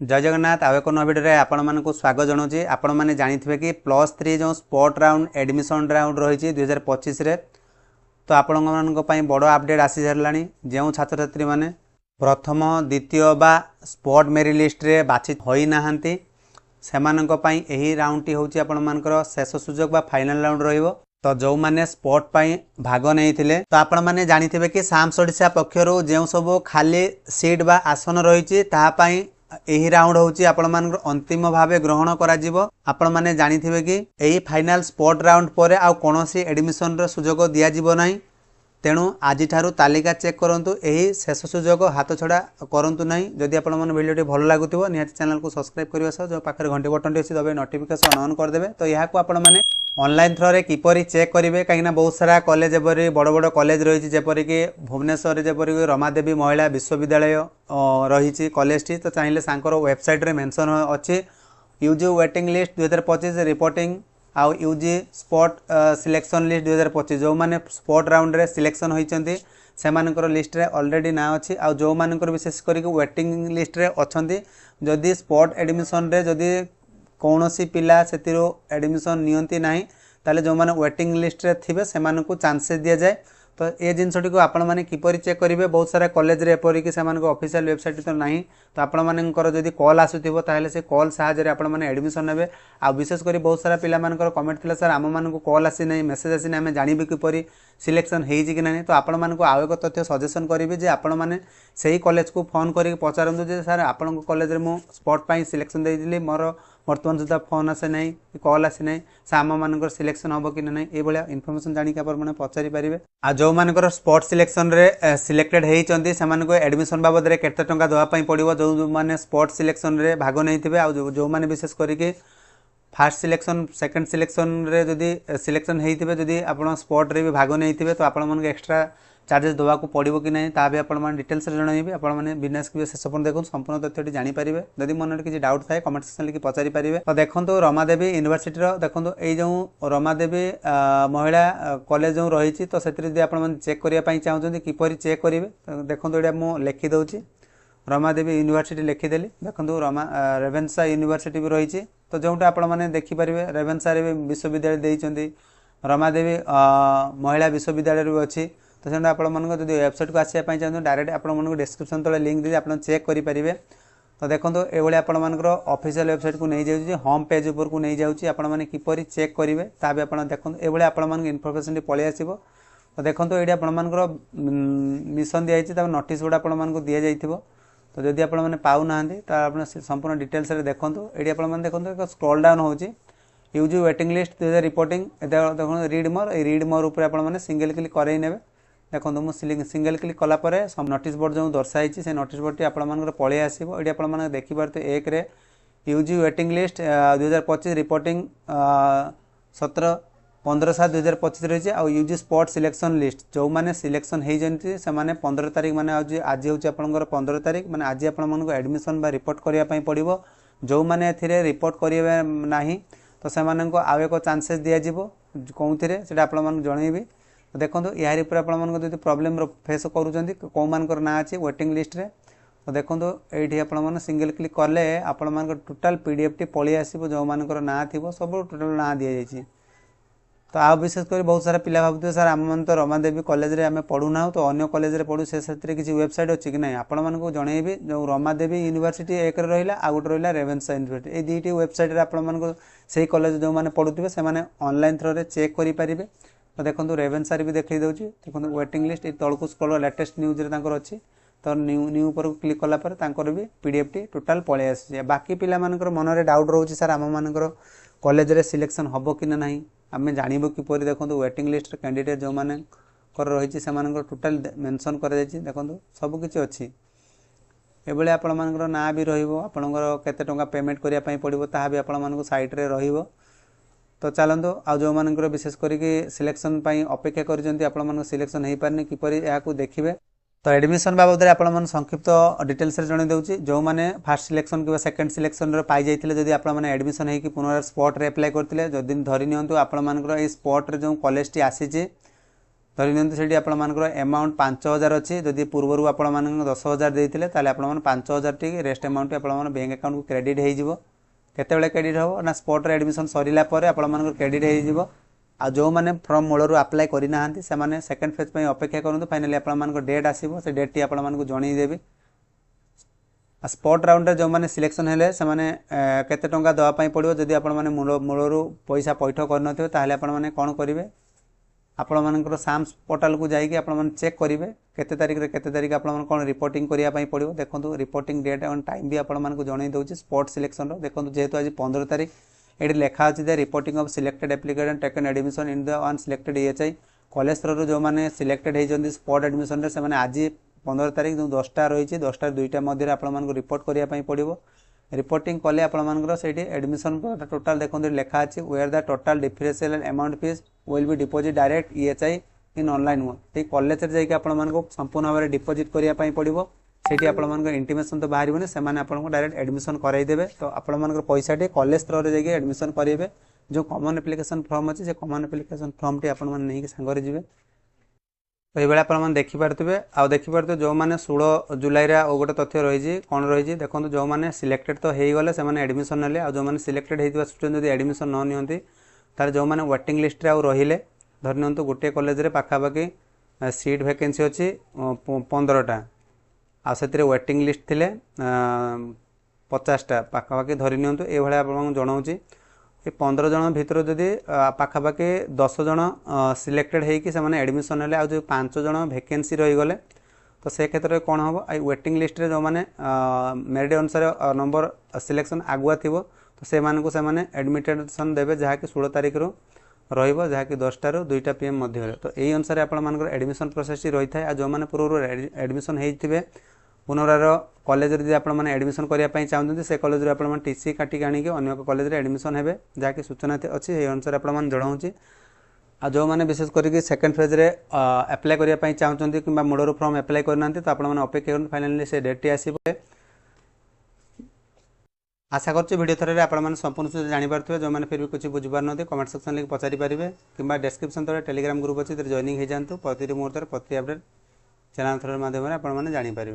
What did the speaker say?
जय जगन्नाथ आउ एक भिडियो में आपण को स्वागत जनाऊँगी। आपण मैंने जानी कि +3 जो स्पॉट राउंड एडमिशन राउंड रही 2025 तो आपण बड़ अपडेट आसी सारा जो छात्र छात्री मैंने प्रथम द्वितीय बा स्पॉट मेरिट लिस्ट रे बाछि होई नाहंती सेमानंको यही राउंड टी होची आपण मानकर शेष सुजोग बा फाइनल राउंड रहिबो। तो जो मैंने स्पॉट भाग नहीं थिले तो आपण मैंने जानी कि साम्स ओडिशा पक्षर जो सब खाली सीट बा आसन रही यही राउंड होची आपण मानकर अंतिम भावे ग्रहण करा जिवो। आपण माने जानिथिबे कि एही फाइनल स्पॉट राउंड परे आ कोनोसी एडमिशन रो सुजोग दिया जिवो नाही। तेणु आज ठारू तालिका चेक करंतु एही शेष सुजोग हाथ छड़ा करंतु नाही। जदि आपण मन वीडियोटी भल लागुथिबो निहाती चैनल को सब्सक्राइब करिवा सह जो पाखरे घंटी बटन टी अछि दबे नोटिफिकेशन ऑन कर देबे। तो यहा को आपण माने ऑनलाइन थ्रो रे किपरि चेक करिवे कहीं बहुत सारा कॉलेज एपरी बड़ बड़ कॉलेज रही जेपरी कि भुवनेश्वर जेपरी रमादेवी महिला विश्वविद्यालय रही कॉलेज टी। तो चाहिए सांकर वेबसाइट रे मेंशन अच्छी यूजी वेटिंग लिस्ट 2025 रिपोर्टिंग आउ यूजी स्पॉट सिलेक्शन लिस्ट 2025 जो माने स्पॉट राउंड रे सिलेक्शन होइचंती सेमानकर लिस्ट रे ऑलरेडी ना अच्छी आउ जो मानकर विशेष करके वेटिंग लिस्ट रे अछंती जदि स्पॉट एडमिशन रे जदि कौनसी पिला से एडमिशन नियंती नाही ताले जो माने वेटिंग लिस्ट रे थिबे सेमानन को चांसेस दिया जाए। तो ये जिनसटी को आपण माने किपरि चेक करिवे बहुत सारा कॉलेज रे एपरि कि सेमान को ऑफिशियल वेबसाइट तो नाही। तो आपण मानकर जदि कॉल आसुथिबो ताले से कॉल सहायता रे आपण माने एडमिशन नेबे। आ विशेष करी बहुत सारा पिला मानकर कमेंट थिला सर आम मान को कॉल आसी नाही मेसेज आसी नाही हमें जानिबे किपरि सिलेक्शन हेइछि कि नाही। तो आपण मान को आउ एक तथ्य सजेशन करिवे जे आपण माने सही कॉलेज को फोन करी पचारंतु जे सर आपण को कॉलेज रे मो स्पॉट पई सिलेक्शन देइदिली मोर वर्तमान सुधा फोन आसे नहीं कॉल आसी नहीं से आम मानकर सिलेक्शन हम कि ना ये इनफॉरमेशन जानिक आपने पचारि पारे। आ जो मानकर स्पॉट सिलेक्शन रे सिलेक्टेड होती से एडमिशन बाबद केते टंका देवाई पड़ो जो मैंने स्पॉट सिलेक्शन रे भाग नहीं थे। आ जो मैंने विशेष करके फास्ट सिलेक्शन सेकंड सिलेक्शन रे जदि सिलेक्शन होते जदि आप स्पॉट रे भी भाग नहीं थे तो आपण एक्स्ट्रा चार्जेस देवा पड़ो कि नहीं ता भी आप डिटेल्स जनइबे। आपने बिजनेस की शेष पर्यटन देखो संपूर्ण तथ्यटी जानीपारे। जदि मन में किसी डाउट थाए कमेंट सेक्शन लिखि पचारि पारे। तो देखो रमादेवी यूनिवर्सिटी देखो ये जो रमादेवी महिला कॉलेज जो रही तो से आप चेक करने चाहते किपरि चेक करेंगे तो देखो ये मुझे लिखिदे रमादेवी यूनिवर्सिटी लिखिदेली। देखो रेवेन्सा यूनिवर्सिटी भी रही तो जोटा आपने देखिपारे रेवेन्सा भी विश्वविद्यालय देइचंती रमादेवी महिला विश्वविद्यालय भी अच्छी। तो से आप वेबसाइट को आसापी चाहते डायरेक्ट आपको डिस्क्रिप्शन तले लिंक दी आप चेक करेंगे। तो देखो ये आपर ऑफिशियल वेबसाइट को नहीं जाऊँगी होम पेज ऊपर को नहीं जाऊँगी आपने किपरि चेक करेंगे ता भी आप देखो ये आप इनफॉरमेशन पलि आसो। तो देखो ये आपर मिशन दिखाई नोटिस गुड़ा आपको दि जाइए। तो जदि आपने पाऊना तो आप संपूर्ण डिटेल्स देखो ये आप देखो स्क्रॉल डाउन हो यूजी वेटिंग लिस्ट रिपोर्टिंग देखो रीड मोर उपर आपने सिंगल क्लिक करने। देखो मुझे सिंगल क्लिक कलापर नोटिस बोर्ड जो दर्शाई से नोटिस बोर्ड टी आप पलि आसो। ये आप देखिपारे एक रे यूजी वेटिंग लिस्ट 2025 रिपोर्टिंग 17/15/2025 रही है। यूजी स्पॉट सिलेक्शन लिस्ट जो मैंने सिलेक्शन होती से 15 तारीख मैंने आज हूँ आप 15 तारीख मैंने आज आपको एडमिशन बा रिपोर्ट करने पड़ो। जो मैंने ए रिपोर्ट करेंगे ना तो से आउ एक चांसेस दिज्व कौन से आप जनइबी। तो देखो यार आप प्रॉब्लम फेस करुँच कौ मानकर ना अच्छी वेटिंग लिस्ट रे। तो देखो ये आप सिंगल क्लिक कले आप टोटाल पीडीएफ टी पलि आसो जो मानकर ना थी सब टोटाल ना दि जाइए। तो आ विशेष कर बहुत सारा पिला भावुए सर आम तो रमादेवी कॉलेज रे आम पढ़ुना तो अन्य कॉलेज रे पढ़ू से किसी वेबसाइट अच्छी कि ना आपण मानक जनइबी जो रमादेवी यूनिवर्सिटी एक रहा आ गोटे रहा रेवेन्सा यूनिवर्सिटी ये दुईटी वेबसाइट आप से कॉलेज जो मैंने पढ़ुवे से ऑनलाइन थ्रो रे चेक करेंगे। तो देखो रेवेन्सा भी देखी दूसरी देखो वेटिंग लिस्ट तौक स्क्रॉल लेटेस्ट न्यूज अच्छी। तो न्यू पर क्लिक कलापर भी पीडीएफ टी टोटाल पलि आसी। बाकी पिला मानकर मन में डाउट रोचे सर आम मानकर कॉलेज रे सिलेक्शन हम कि ना आम जानबू किपर। देखो वेटिंग लिस्ट कैंडिडेट जो मैंने रही से टोटाल मेंशन कर देखो सबकि अच्छी ये आपर ना भी रपणकर टंका पेमेंट करने पड़ो ता भी आपण साइट रे रही। तो चलते आ जो मानकर विशेष करके सिलेक्शन अपेक्षा कर सिलेक्शन हो पारे किपर या देखिए। तो एडमिशन बाबद आप संक्षिप्त डिटेल्स जन दूसरी जो मैंने फास्ट सिलेक्शन कि सेकंड सिलेक्शन पाई जाइए जदि आपने एडमिशन होगी पुनः स्पॉट रे अप्लाई करते जदि धरी नियंतु आपण मानकर स्पॉट रे जो कॉलेज टी आसी धरी नियंतु सेठी आपण मानकर अमाउंट 5000 अच्छी जदि पूर्वर आपण मान 10,000 देते ताले आपण मान 5000 टी रेस्ट अमाउंट आपण मान बैंक अकाउंट को क्रेडिट हो जिवो केतेबेले क्रेडिट हो ना स्पॉट रे एडमिशन सरीला परे आपण मान क्रेडिट हो जिवो आ जो माने फ्रॉम मूलर अप्लाई करि नाहंती से माने सेकंड फेज पई अपेक्षा करंतु फाइनली आपण मान डेट आसीबो से डेट टी आपण मान को जणी देबे स्पॉट राउंड जो मैंने सिलेक्शन हेले से माने केते टंका दवा पई पड़ियो जदि आपण माने मूलरू पैसा पैठ करनथिबे ताहले आपण माने कोन करिवे आपण मानकर साम्स पोर्टल को जाइए आपण माने चेक करिवे केते तारीख आपण माने कोन रिपोर्टिंग करिया पई पड़ियो देखंतु रिपोर्टिंग डेट एंड टाइम भी आपण माने को जणाई दउची स्पॉट सिलेक्शन रो देखंतु जेहेतु आज 15 तारीख एडी लेखा अछि the reporting of selected applicant and taken admission in the one selected EHI college through जो माने सिलेक्टेड हे जंदी स्पॉट एडमिशन रे से माने आज 15 तारीख जो 10टा रही 10टा 2टा मध्य आपण मानको रिपोर्ट करिया पई पड़ियो रिपोर्टिंग कले आपण मानकर सेठी एडमिशन टोटल देखंतु लेखा अछि where the total differential amount fees will be deposit direct EHI in online mode ते कॉलेज रे जाई आपण मानको संपूर्ण भाबरे डिपॉजिट करिया पई पड़ियो सेठी आपण मानको इंटीमेशन तो बाहरिबने से माने आपण को डायरेक्ट एडमिशन कराई देबे तो आपण मानको पैसा टे कॉलेज थ्रू रे जाई एडमिशन करिवे जो कॉमन एप्लीकेशन फॉर्म अछि से कॉमन एप्लीकेशन फॉर्म टी आपण माने नै के संग रे जिवे तो ये आप देखिपे आउ देखिपे जो मैंने 16 जुलाई गोटे तथ्य रही कौन रही देखो जो मैंने सिलेक्टेड तो हो गले से एडमिशन ना जो मैंने सिलेक्टेड होता स्टूडेंट जब एडमिशन न नियंती तार जो मैंने वेटिंग लिस्ट रे रहिले धरि नियंतु गोटे कॉलेज रे पाखापाखि सीट वैकेंसी अच्छी 15टा आ से वेटिंग लिस्ट थिले 50टा पाखापाखि धरि नियंतु ए भले आपन जणाउची 15 जन भितर जदि पाखापाखि 10 जन सिलेक्टेड होगी से एडमिशन हेले जो 5 जन वैकेंसी रही गले तो से क्षेत्र में कौन हम आई वेटिंग लिस्ट रे जो मैंने मेरिट अनुसार नंबर सिलेक्शन आगुआ थी तो से एडमिटेशन देवे जहाँकि 16 तारीख रू रही जहाँकि 10टा रू 2टा PM मध्य तो यही अनुसार आप एडमिशन प्रोसेस रही था जो मैंने पूर्व एडमिशन होते पुनरार कॉलेज रे आप एडमिशन करने चाहते से कॉलेज रे आप टीसी काटिक आनिक अन्य कॉलेज रे एडमिशन हेबे जहाँकि सूचना अच्छी से अनुसार आप जनाऊँगी आ जो मैंने विशेष करके सेकंड फेज रे अप्लाई करने चाहते कि मूलर फॉर्म अप्लाई करना तो आप अपेक्षा कर फाइनाली से डेट आसवे आशा कर वीडियो थर आप संपूर्ण जानीपारे जो मैंने फिर भी कुछ बुझीपार ना कमेंट सेक्शन लिंक पचारि पारे कि डिस्क्रिप्शन तले टेलीग्राम ग्रुप अच्छी जॉइनिंग हो जातु प्रति मुहूर्त प्रति अपडेट चैनल थ्रू माध्यम आप जानीपारे।